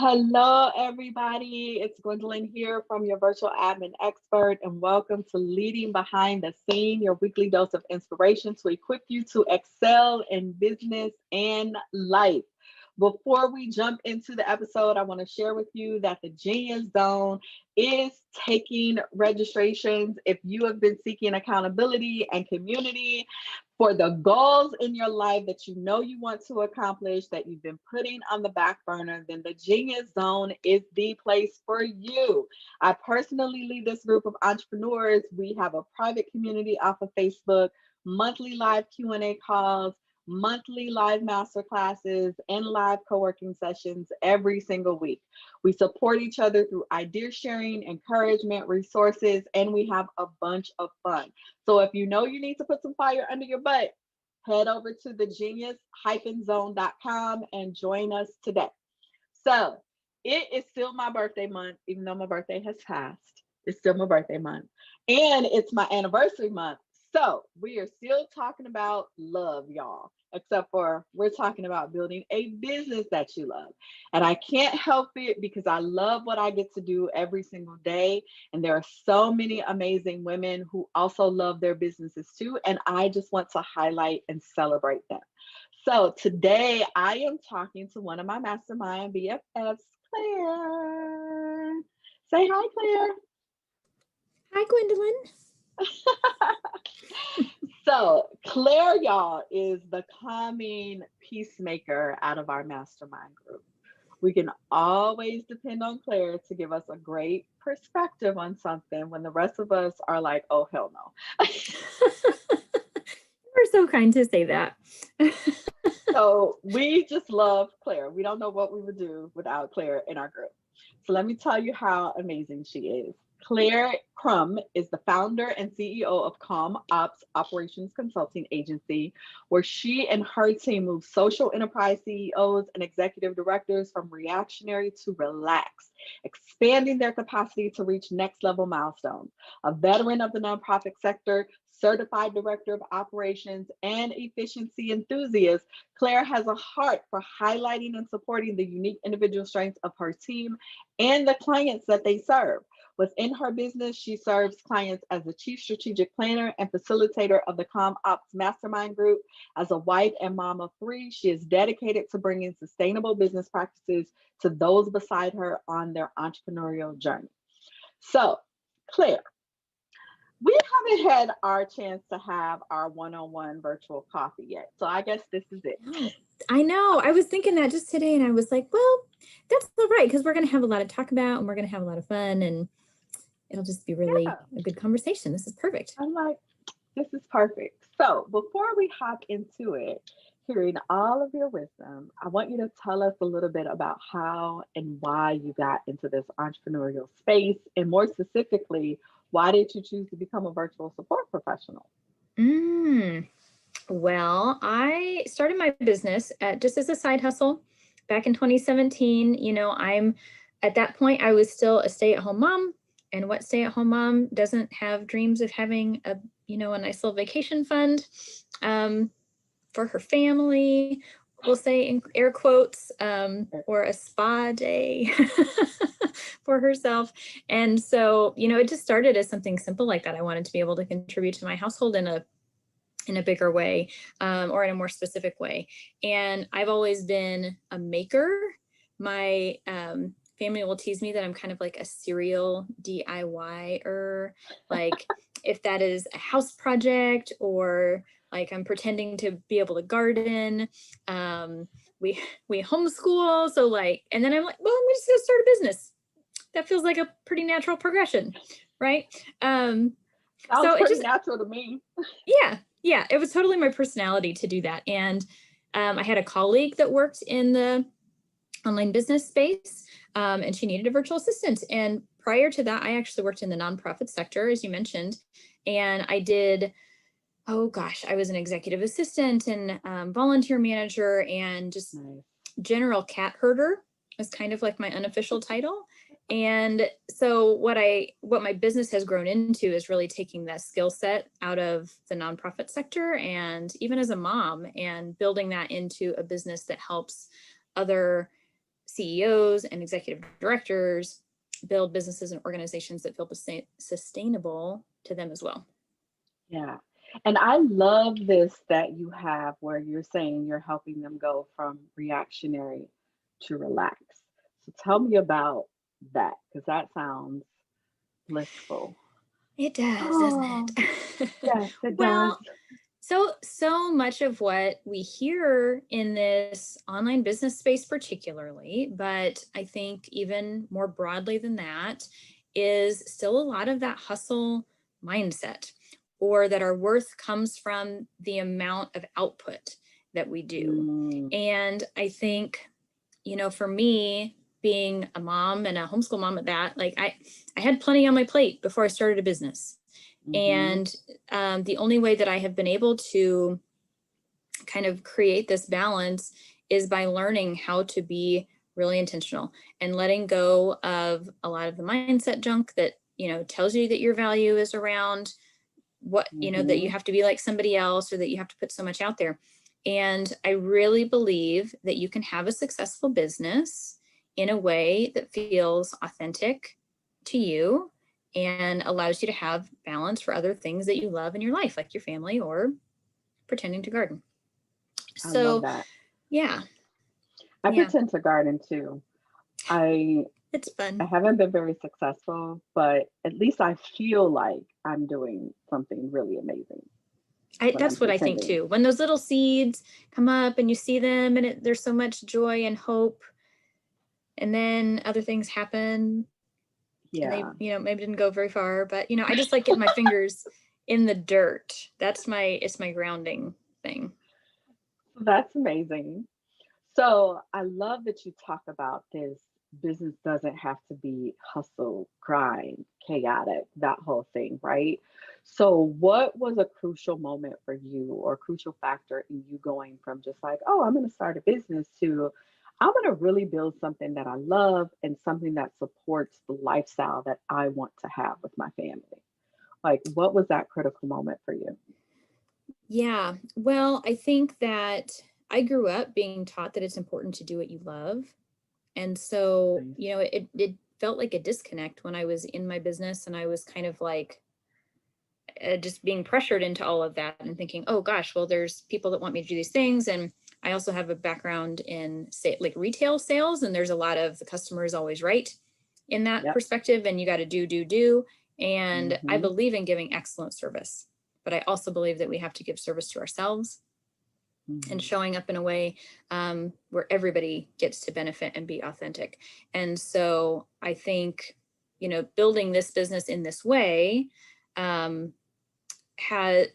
Hello, everybody. It's Gwendolyn here from your virtual admin expert, and welcome to Leading Behind the Scene, your weekly dose of inspiration to equip you to excel in business and life. Before we jump into the episode, I want to share with you that the Genius Zone is taking registrations. If you have been seeking accountability and community for the goals in your life that you know you want to accomplish, that you've been putting on the back burner, then the Genius Zone is the place for you. I personally lead this group of entrepreneurs. We have a private community off of Facebook, monthly live Q&A calls, monthly live master classes, and live co-working sessions every single week. We support each other through idea sharing, encouragement, resources, and we have a bunch of fun. So if you know you need to put some fire under your butt, head over to thegenius-zone.com and join us today. So it is still my birthday month, even though my birthday has passed. It's still my birthday month. And it's my anniversary month. So we are still talking about love, y'all, except for we're talking about building a business that you love. And I can't help it because I love what I get to do every single day. And there are so many amazing women who also love their businesses too. And I just want to highlight and celebrate them. So today I am talking to one of my mastermind BFFs, Claire. Say hi, Claire. Hi, Gwendolyn. So Claire, y'all, is the calming peacemaker out of our mastermind group. We can always depend on Claire to give us a great perspective on something when the rest of us are like, oh, hell no. You're so kind to say that. So we just love Claire. We don't know what we would do without Claire in our group. So let me tell you how amazing she is. Claire Crum is the founder and CEO of Crum Operations Consulting Agency, where she and her team move social enterprise CEOs and executive directors from reactionary to relaxed, expanding their capacity to reach next level milestones. A veteran of the nonprofit sector, certified director of operations, and efficiency enthusiast, Claire has a heart for highlighting and supporting the unique individual strengths of her team and the clients that they serve. Within her business, she serves clients as the chief strategic planner and facilitator of the Crum Ops Mastermind Group. As a wife and mom of three, she is dedicated to bringing sustainable business practices to those beside her on their entrepreneurial journey. So, Claire, we haven't had our chance to have our one-on-one virtual coffee yet. So I guess this is it. I know. I was thinking that just today, and I was like, well, that's all right, because we're going to have a lot to talk about, and we're going to have a lot of fun, and it'll just be really a good conversation. This is perfect. I'm like, this is perfect. So before we hop into it, hearing all of your wisdom, I want you to tell us a little bit about how and why you got into this entrepreneurial space, and more specifically, why did you choose to become a virtual support professional? Well, I started my business just as a side hustle back in 2017. At that point, I was still a stay-at-home mom. And what stay-at-home mom doesn't have dreams of having a nice little vacation fund for her family, we'll say in air quotes, or a spa day for herself. And so, it just started as something simple like that. I wanted to be able to contribute to my household in a bigger way, or in a more specific way. And I've always been a maker. My family will tease me that I'm kind of like a serial DIY-er. Like if that is a house project, or like I'm pretending to be able to garden. We homeschool. So and then I'm like, well, I'm just gonna start a business. That feels like a pretty natural progression, right? Sounds pretty natural to me. Yeah, it was totally my personality to do that. And I had a colleague that worked in the online business space, and she needed a virtual assistant. And prior to that, I actually worked in the nonprofit sector, as you mentioned. And I did, I was an executive assistant and volunteer manager, and just general cat herder was kind of like my unofficial title. And so what my business has grown into is really taking that skill set out of the nonprofit sector, and even as a mom, and building that into a business that helps other CEOs and executive directors build businesses and organizations that feel sustainable to them as well. Yeah. And I love this that you have where you're saying you're helping them go from reactionary to relax. So tell me about that because that sounds blissful. It does, doesn't Oh, it? yes, it does. Well, so much of what we hear in this online business space particularly, but I think even more broadly than that, is still a lot of that hustle mindset, or that our worth comes from the amount of output that we do. Mm, And I think, for me, being a mom and a homeschool mom at that, like I had plenty on my plate before I started a business. hmm. And the only way that I have been able to kind of create this balance is by learning how to be really intentional and letting go of a lot of the mindset junk that, tells you that your value is around what, that you Hmm. have to be like somebody else or that you have to put so much out there. And I really believe that you can have a successful business in a way that feels authentic to you and allows you to have balance for other things that you love in your life, like your family or pretending to garden. I love So, that. yeah, I yeah, pretend to garden too. I it's I fun. haven't been very successful, but at least I feel like I'm doing something really amazing when I'm That's what I think pretending. too. When those little seeds come up and you see them and there's so much joy and hope, and then other things happen and they, Yeah, maybe didn't go very far, but I just like getting my fingers in the dirt. It's my grounding thing. that's amazing. So I love that you talk about this. Business doesn't have to be hustle, grind, chaotic, that whole thing, right? So, what was a crucial moment for you or crucial factor in you going from just like, oh, I'm going to start a business to I'm going to really build something that I love and something that supports the lifestyle that I want to have with my family? Like, what was that critical moment for you? Yeah. Well, I think that I grew up being taught that it's important to do what you love. And so, Nice. it felt like a disconnect when I was in my business and I was kind of like just being pressured into all of that and thinking, oh gosh, well, there's people that want me to do these things. And I also have a background in say like retail sales, and there's a lot of the customer is always right in that Yep. perspective. And you got to do. And I Hmm. believe in giving excellent service, but I also believe that we have to give service to ourselves and Hmm. showing up in a way where everybody gets to benefit and be authentic. And so I think, building this business in this way um, has,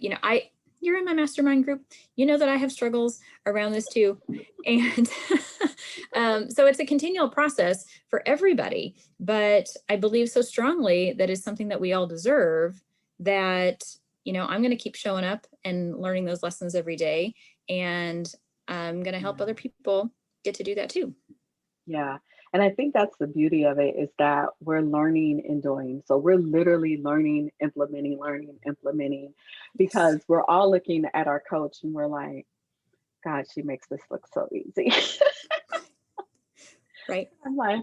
you're in my mastermind group, that I have struggles around this too. And so it's a continual process for everybody. But I believe so strongly that is something that we all deserve, that, I'm going to keep showing up and learning those lessons every day. And I'm going to help Yeah. other people get to do that too. Yeah. And I think that's the beauty of it is that we're learning and doing. So we're literally learning, implementing, Yes. because we're all looking at our coach and we're like, God, she makes this look so easy. Right. I'm like,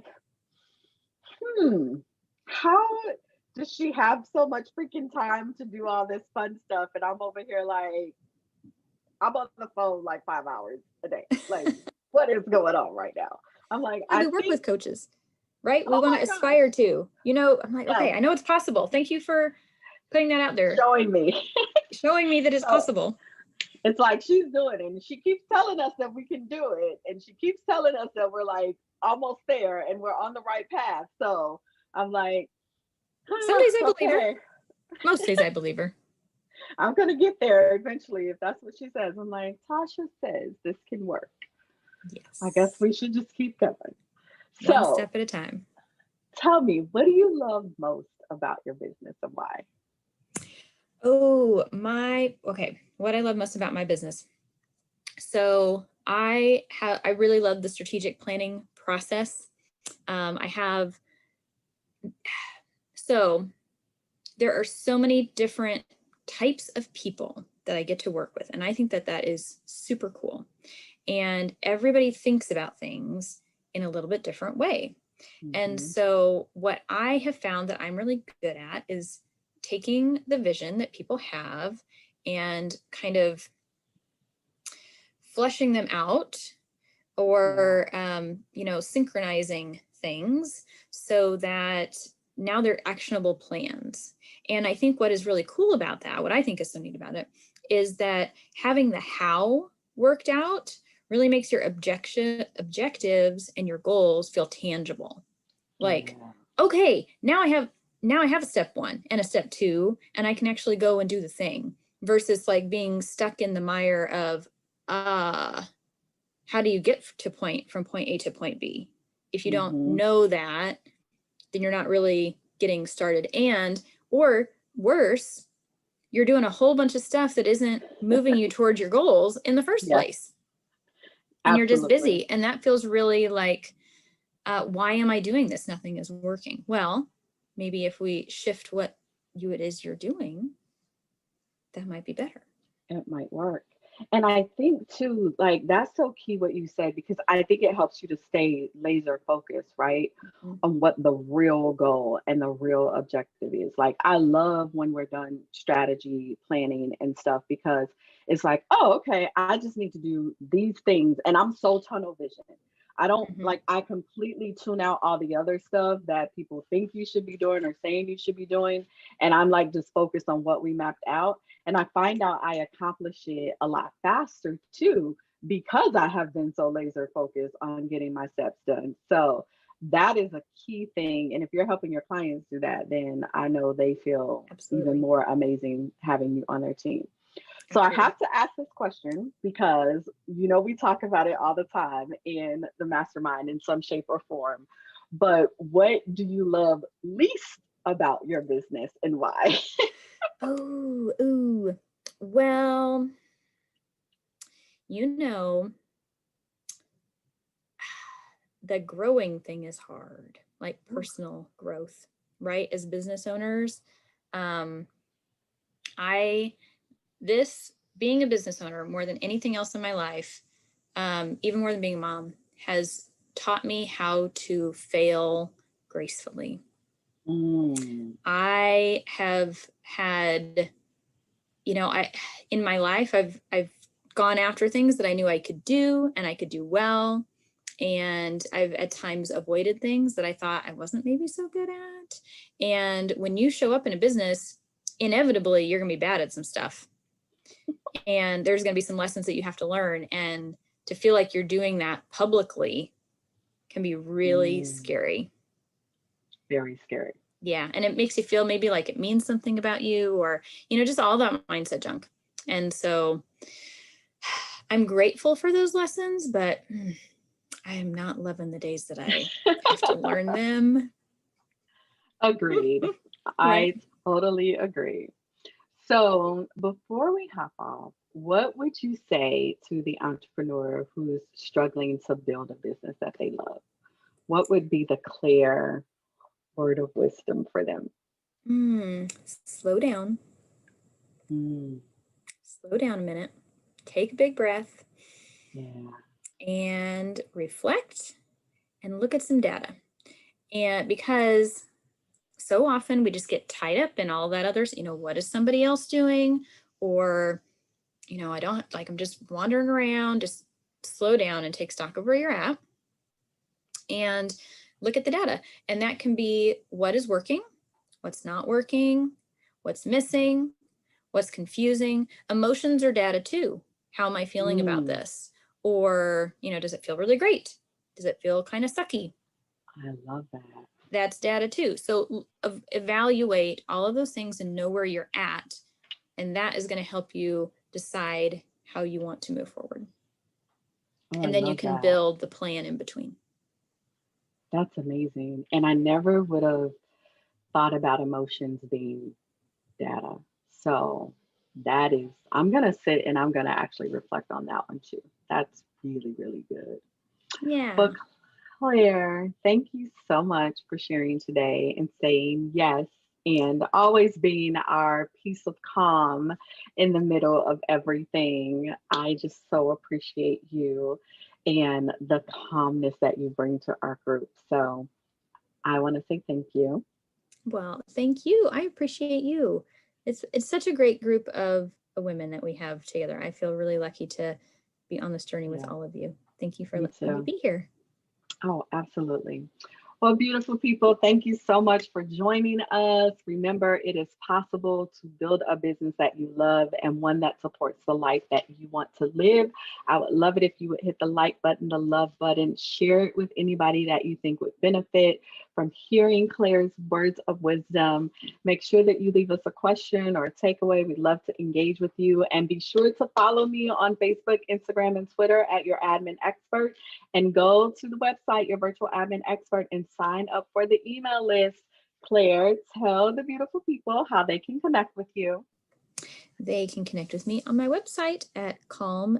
how does she have so much freaking time to do all this fun stuff? And I'm over here like, I'm on the phone like 5 hours a day. Like, what is going on right now? I'm like, Why I we work think, with coaches, right? We oh want my to gosh, aspire to, I'm like, yes, okay, I know it's possible. Thank you for putting that out there, showing me. showing me that it's So possible. it's like she's doing it and she keeps telling us that we can do it. And she keeps telling us that we're like almost there and we're on the right path. So I'm like, Some days I believe her. okay, Most days I believe her. I'm going to get there eventually if that's what she says. I'm like, Tasha says this can work. I guess Yes. we should just keep going. One So step at a time. tell me, what do you love most about your business and why? Oh, okay. What I love most about my business. So I really love the strategic planning process. I have, so there are so many different types of people that I get to work with. And I think that that is super cool. And everybody thinks about things in a little bit different way. And Mhm. so what I have found that I'm really good at is taking the vision that people have and kind of fleshing them out, Yeah. or synchronizing things so that now they're actionable plans. And I think what is really cool about that, what I think is so neat about it, is that having the how worked out really makes your objectives and your goals feel tangible. Like, Yeah. okay, now I have a step 1 and a step 2, and I can actually go and do the thing, versus like being stuck in the mire of how do you get from point A to point B? If you don't Mhm. know that, then you're not really getting started. And, or worse, you're doing a whole bunch of stuff that isn't moving you towards your goals in the first Yes, place. And you're just absolutely. busy. And that feels really like, why am I doing this? Nothing is working. Well, maybe if we shift what it is you're doing, that might be better. It might work. And I think too, like that's so key what you said, because I think it helps you to stay laser focused, right? Mhm. On what the real goal and the real objective is. Like I love when we're done strategy planning and stuff, because it's like, oh, okay, I just need to do these things. And I'm so tunnel vision. I don't Mhm. like, I completely tune out all the other stuff that people think you should be doing or saying you should be doing. And I'm like just focused on what we mapped out. And I find out I accomplish it a lot faster too, because I have been so laser focused on getting my steps done. So that is a key thing. And if you're helping your clients do that, then I know they feel even Absolutely. more amazing having you on their team. So I Absolutely. have to ask this question because we talk about it all the time in the mastermind in some shape or form. But what do you love least about your business and why? Oh, ooh. Well, you know, the growing thing is hard, like personal growth, right? As business owners, um, I, this being a business owner more than anything else in my life, even more than being a mom, has taught me how to fail gracefully. Mm, I have had, I in my life I've gone after things that I knew I could do and I could do well, and I've at times avoided things that I thought I wasn't maybe so good at. And when you show up in a business, inevitably you're going to be bad at some stuff. And there's going to be some lessons that you have to learn, and to feel like you're doing that publicly can be really mm, scary. very scary. Yeah, and it makes you feel maybe like it means something about you, or just all that mindset junk. And so I'm grateful for those lessons, but I am not loving the days that I have to learn them. Agreed. Right. I totally agree. So, before we hop off, what would you say to the entrepreneur who's struggling to build a business that they love? What would be the clear word of wisdom for them? Slow down. Mm, Slow down a minute. Take a big breath yeah. and reflect and look at some data. And because so often we just get tied up in all that others, what is somebody else doing? Or, I don't like, I'm just wandering around. Just slow down and take stock of where you're at and look at the data. And that can be what is working, what's not working, what's missing, what's confusing. Emotions are data too. How am I feeling about Mm, this? Or, does it feel really great? Does it feel kind of sucky? I love that. That's data too. So evaluate all of those things and know where you're at. And that is going to help you decide how you want to move forward. Oh, I And then you love can that. build the plan in between. That's amazing. And I never would have thought about emotions being data. So, I'm going to sit and I'm going to actually reflect on that one too. That's really, really good. But Yeah. Claire, thank you so much for sharing today and saying yes and always being our piece of calm in the middle of everything. I just so appreciate you. and the calmness that you bring to our group. So I want to say thank you. Well, thank you. I appreciate you. It's such a great group of women that we have together. I feel really lucky to be on this journey with Yeah, all of you. Thank you for me letting me too. be here. Oh, absolutely. Well, beautiful people, thank you so much for joining us. Remember, it is possible to build a business that you love and one that supports the life that you want to live. I would love it if you would hit the like button, the love button, share it with anybody that you think would benefit from hearing Claire's words of wisdom. Make sure that you leave us a question or a takeaway. We'd love to engage with you. And be sure to follow me on Facebook, Instagram, and Twitter at Your Admin Expert. And go to the website, Your Virtual Admin Expert, and sign up for the email list. Claire, tell the beautiful people how they can connect with you. They can connect with me on my website at calm-ops.com.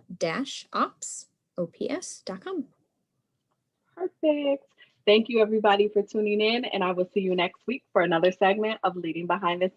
Perfect. Thank you, everybody, for tuning in. And I will see you next week for another segment of Leading Behind the Scenes.